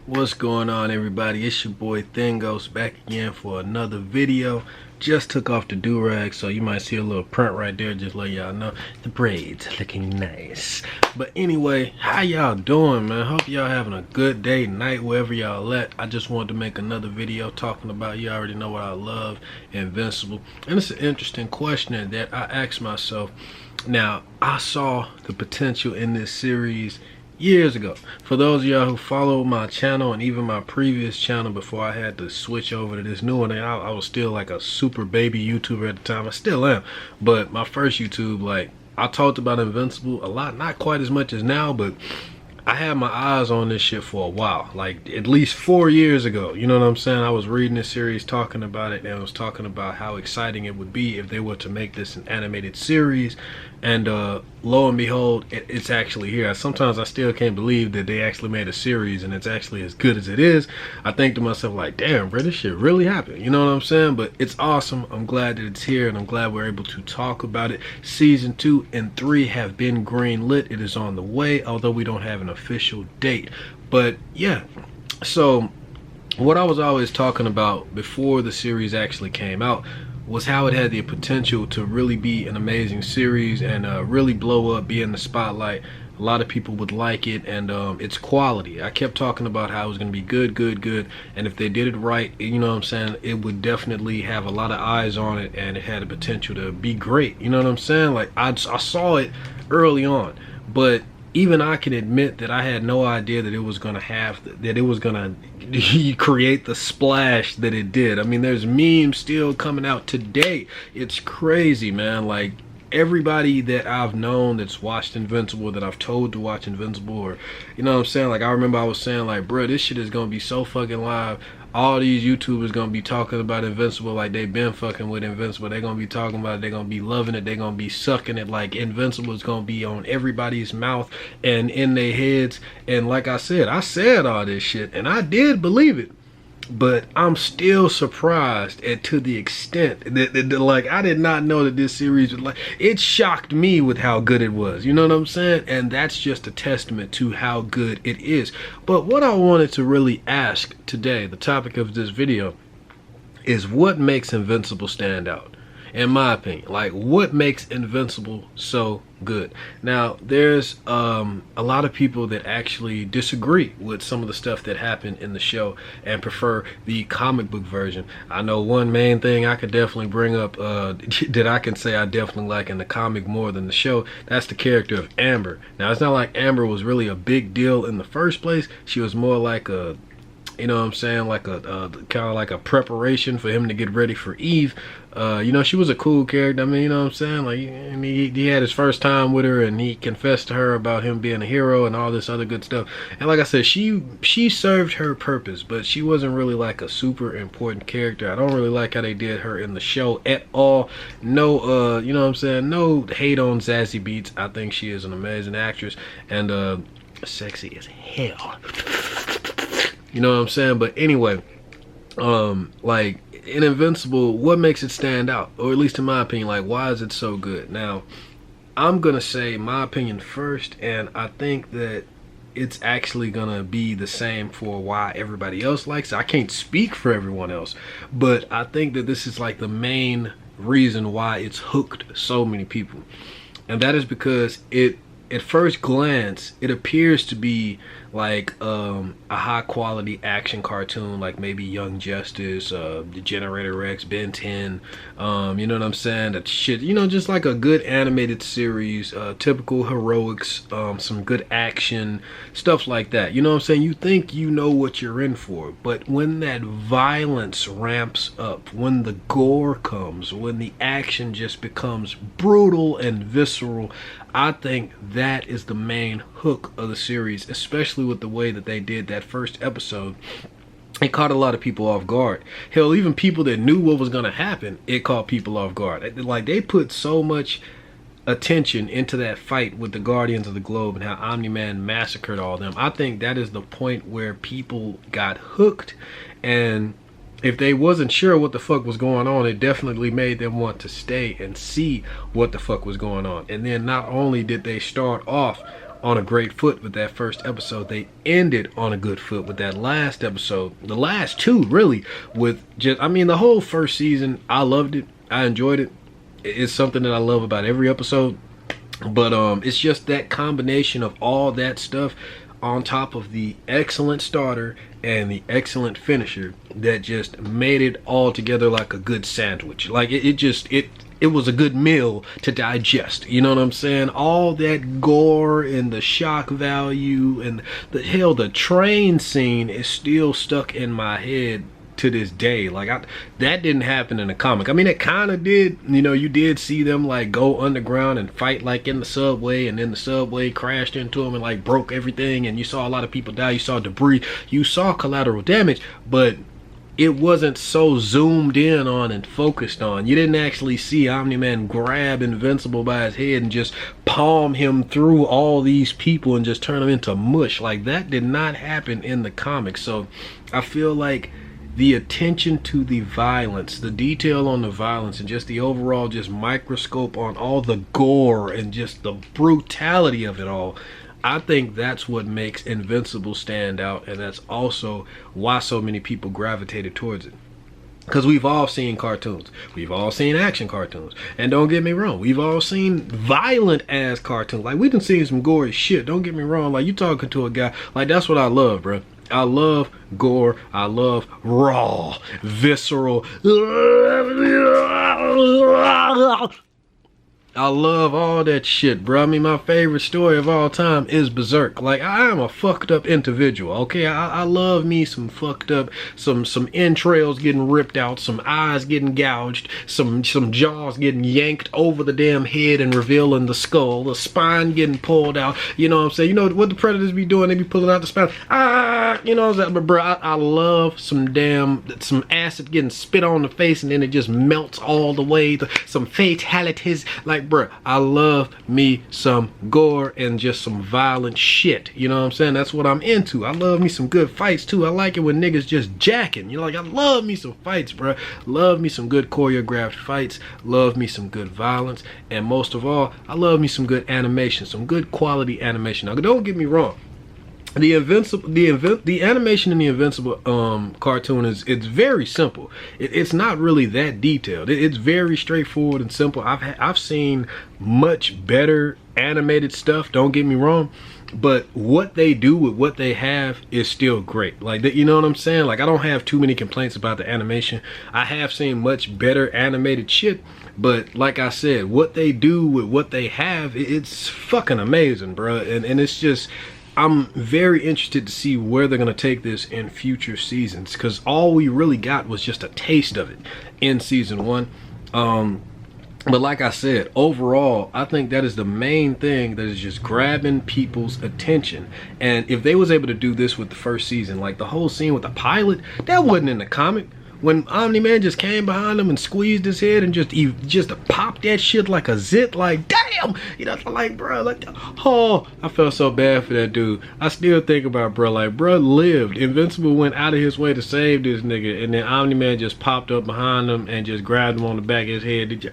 What's going on, everybody? It's your boy Thingos back again for another video. Just took off the do-rag, so you might see a little print right there. Just let y'all know the braids looking nice. But anyway, how y'all doing, man? Hope y'all having a good day, night, wherever y'all at. I just wanted to make another video talking about, you already know what I love, Invincible. And it's an interesting question that I asked myself. Now, I saw the potential in this series years ago. For those of y'all who follow my channel and even my previous channel before I had to switch over to this new one, I was still like a super baby YouTuber at the time. I still am, but my first YouTube, like, I talked about Invincible a lot, not quite as much as now, but I had my eyes on this shit for a while, like at least 4 years ago. You know what I'm saying? I was reading this series, talking about it, and I was talking about how exciting it would be if they were to make this an animated series. And lo and behold, it's actually here. Sometimes I still can't believe that they actually made a series and it's actually as good as it is. I think to myself, like, damn, bro, this shit really happened. You know what I'm saying? But it's awesome. I'm glad that it's here, and I'm glad we're able to talk about it. Season 2 and 3 have been green lit. It is on the way, although we don't have an official date. But yeah, so what I was always talking about before the series actually came out was how it had the potential to really be an amazing series and really blow up, be in the spotlight. A lot of people would like it, and its quality. I kept talking about how it was going to be good, and if they did it right, you know what I'm saying, it would definitely have a lot of eyes on it, and it had the potential to be great. You know what I'm saying? Like, I saw it early on, but even I can admit that I had no idea that it was gonna create the splash that it did. I mean, there's memes still coming out today. It's crazy, man. Like, everybody that I've known that's watched Invincible, that I've told to watch Invincible, or, you know what I'm saying, like, I remember I was saying, like, bro, this shit is gonna be so fucking live. All these YouTubers gonna be talking about Invincible like they've been fucking with Invincible. They're gonna be talking about it, they're gonna be loving it, they're gonna be sucking it. Like, Invincible is gonna be on everybody's mouth and in their heads. And like I said all this shit, and I did believe it. But I'm still surprised to the extent that like, I did not know that this series was like, it shocked me with how good it was. You know what I'm saying? And that's just a testament to how good it is. But what I wanted to really ask today, the topic of this video, is what makes Invincible stand out? In my opinion, like, what makes Invincible so good? Now, there's a lot of people that actually disagree with some of the stuff that happened in the show and prefer the comic book version. I know one main thing I could definitely bring up that I can say I definitely like in the comic more than the show. That's the character of Amber. Now, it's not like Amber was really a big deal in the first place. She was more like a, you know what I'm saying, like a kind of like a preparation for him to get ready for Eve. You know, she was a cool character. I mean, you know what I'm saying, like, he had his first time with her, and he confessed to her about him being a hero and all this other good stuff. And like I said, she served her purpose, but she wasn't really like a super important character. I don't really like how they did her in the show at all. No, you know what I'm saying, no hate on Zazie Beetz. I think she is an amazing actress and sexy as hell. You know what I'm saying? But anyway, like, in Invincible, what makes it stand out? Or at least in my opinion, like, why is it so good? Now, I'm gonna say my opinion first, and I think that it's actually gonna be the same for why everybody else likes it. I can't speak for everyone else, but I think that this is like the main reason why it's hooked so many people. And that is because it, at first glance, it appears to be like a high quality action cartoon, like maybe Young Justice, Generator Rex, Ben 10, you know what I'm saying, that shit, you know, just like a good animated series, typical heroics, some good action, stuff like that. You know what I'm saying? You think you know what you're in for, but when that violence ramps up, when the gore comes, when the action just becomes brutal and visceral, I think that is the main hook of the series, especially with the way that they did that first episode. It caught a lot of people off guard. Hell, even people that knew what was going to happen, it caught people off guard. Like, they put so much attention into that fight with the Guardians of the Globe and how Omni-Man massacred all of them. I think that is the point where people got hooked, and if they wasn't sure what the fuck was going on, it definitely made them want to stay and see what the fuck was going on. And then not only did they start off on a great foot with that first episode. They ended on a good foot with that last episode. The last two, really, with just, I mean, the whole first season, I loved it. I enjoyed it. It's something that I love about every episode. But it's just that combination of all that stuff on top of the excellent starter and the excellent finisher that just made it all together like a good sandwich. Like it was a good meal to digest. You know what I'm saying? All that gore and the shock value and the train scene is still stuck in my head to this day. Like that didn't happen in the comic. I mean, it kind of did. You know, you did see them like go underground and fight like in the subway, and then the subway crashed into them and like broke everything, and you saw a lot of people die. You saw debris, you saw collateral damage, but it wasn't so zoomed in on and focused on. You didn't actually see Omni-Man grab Invincible by his head and just palm him through all these people and just turn them into mush. Like, that did not happen in the comics. So I feel like the attention to the violence, the detail on the violence, and just the overall just microscope on all the gore and just the brutality of it all, I think that's what makes Invincible stand out, and that's also why so many people gravitated towards it. Because we've all seen cartoons. We've all seen action cartoons. And don't get me wrong, we've all seen violent ass cartoons. Like, we done seen some gory shit. Don't get me wrong. Like, you talking to a guy, like, that's what I love, bro. I love gore. I love raw, visceral. I love all that shit, bro. I mean, my favorite story of all time is Berserk. Like, I am a fucked up individual, okay? I love me some fucked up, some entrails getting ripped out, some eyes getting gouged, some jaws getting yanked over the damn head and revealing the skull, the spine getting pulled out. You know what I'm saying? You know what the Predators be doing? They be pulling out the spine. You know what I'm saying? But, bro, I love some acid getting spit on the face and then it just melts all the way. Some fatalities. Like, bruh, I love me some gore and just some violent shit. You know what I'm saying? That's what I'm into. I love me some good fights too. I like it when niggas just jacking. You know, like, I love me some fights, bruh. Love me some good choreographed fights. Love me some good violence. And most of all, I love me some good animation. Some good quality animation. Now, don't get me wrong. The animation in the Invincible cartoon it's very simple. It's not really that detailed. It's very straightforward and simple. I've seen much better animated stuff, don't get me wrong, but what they do with what they have is still great. Like, you know what I'm saying? Like, I don't have too many complaints about the animation. I have seen much better animated shit, but like I said, what they do with what they have, it's fucking amazing, bro. And it's just, I'm very interested to see where they're going to take this in future seasons, because all we really got was just a taste of it in season 1. But like I said, overall, I think that is the main thing that is just grabbing people's attention. And if they was able to do this with the first season, like the whole scene with the pilot, that wasn't in the comic. When Omni-Man just came behind him and squeezed his head and just popped that shit like a zit, like, damn! You know, like, bro, like, oh, I felt so bad for that dude. I still think about, bro, like, bro lived. Invincible went out of his way to save this nigga, and then Omni-Man just popped up behind him and just grabbed him on the back of his head. Did you?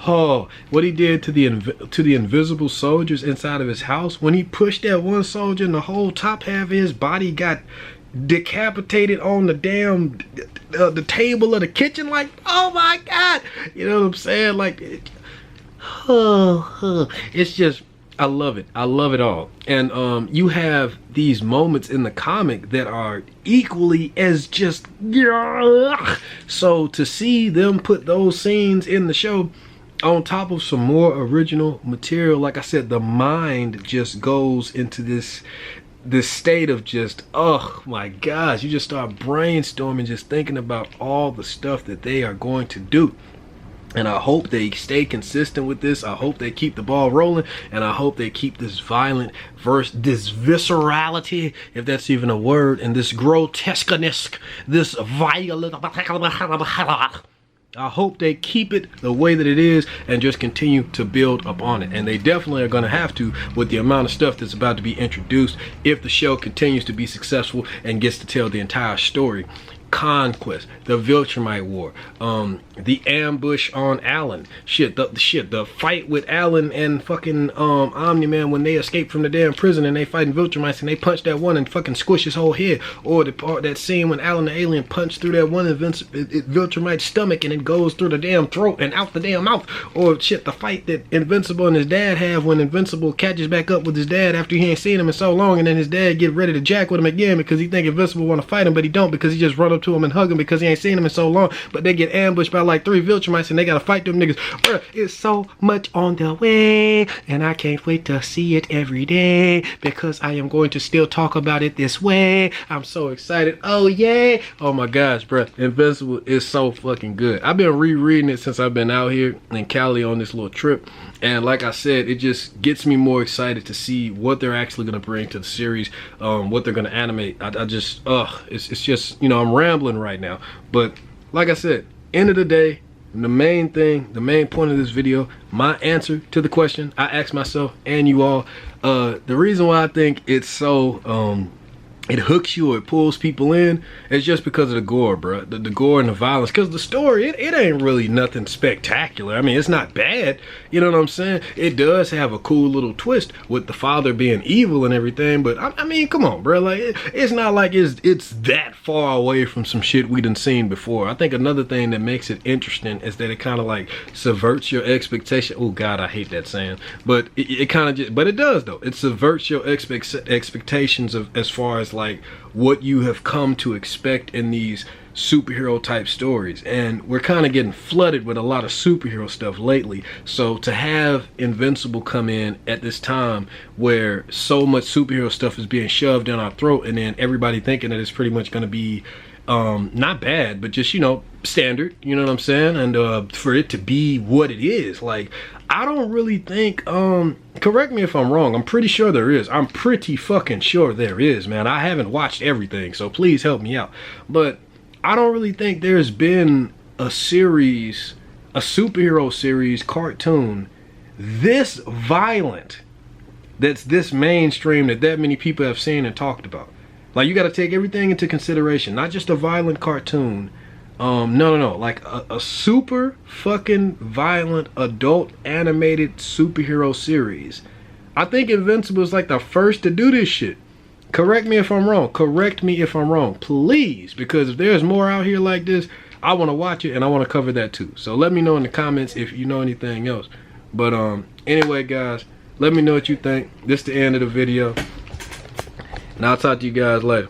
Oh, what he did to the invisible soldiers inside of his house, when he pushed that one soldier and the whole top half of his body got decapitated on the damn the table of the kitchen. Like, oh my god, you know what I'm saying? Like, it's just, I love it. I love it all. And you have these moments in the comic that are equally as just, so to see them put those scenes in the show on top of some more original material, like I said, the mind just goes into this state of just, oh my gosh, you just start brainstorming, just thinking about all the stuff that they are going to do. And I hope they stay consistent with this. I hope they keep the ball rolling, and I hope they keep this violent this viscerality, if that's even a word, and this grotesqueness, this violent, I hope they keep it the way that it is and just continue to build upon it. And they definitely are going to have to, with the amount of stuff that's about to be introduced, if the show continues to be successful and gets to tell the entire story. conquest, the Viltrumite War, the ambush on Alan, the fight with Alan and fucking Omni-Man when they escape from the damn prison and they fighting Viltrumites and they punch that one and fucking squish his whole head, or that scene when Alan the alien punched through that one Viltrumite's stomach and it goes through the damn throat and out the damn mouth, or the fight that Invincible and his dad have when Invincible catches back up with his dad after he ain't seen him in so long, and then his dad get ready to jack with him again because he think Invincible want to fight him, but he don't, because he just run up to him and hug him because he ain't seen him in so long. But they get ambushed by like 3 Viltrumites and they gotta fight them niggas. Bruh, it's so much on the way, and I can't wait to see it every day because I am going to still talk about it this way. I'm so excited. Oh yeah. Oh my gosh, bruh. Invincible is so fucking good. I've been rereading it since I've been out here in Cali on this little trip, and like I said, it just gets me more excited to see what they're actually going to bring to the series, what they're going to animate. I just it's just, you know, I'm rambling right now, but like I said, end of the day, the main point of this video, my answer to the question I asked myself and you all, the reason why I think it's so it hooks you or it pulls people in, it's just because of the gore, bro. The gore and the violence. Because the story, it ain't really nothing spectacular. I mean, it's not bad. You know what I'm saying? It does have a cool little twist with the father being evil and everything. But, I mean, come on, bro. Like, it's not like it's that far away from some shit we done seen before. I think another thing that makes it interesting is that it kind of, like, subverts your expectation. Oh, God, I hate that saying. But it kind of just, but it does, though. It subverts your expectations of as far as, like, what you have come to expect in these superhero type stories. And we're kind of getting flooded with a lot of superhero stuff lately, so to have Invincible come in at this time where so much superhero stuff is being shoved down our throat, and then everybody thinking that it's pretty much going to be not bad, but just, you know, standard, you know what I'm saying, and for it to be what it is, like, I don't really think, correct me if I'm wrong, I'm pretty sure there is. I'm pretty fucking sure there is, man. I haven't watched everything, so please help me out. But I don't really think there's been a series, a superhero series cartoon this violent, that's this mainstream, that many people have seen and talked about. Like, you got to take everything into consideration, not just a violent cartoon. No, like a super fucking violent adult animated superhero series. I think Invincible is like the first to do this shit. Correct me if I'm wrong. Correct me if I'm wrong, please, because if there's more out here like this, I want to watch it and I want to cover that too. So let me know in the comments if you know anything else. But anyway, guys, let me know what you think. This is the end of the video, and I'll talk to you guys later.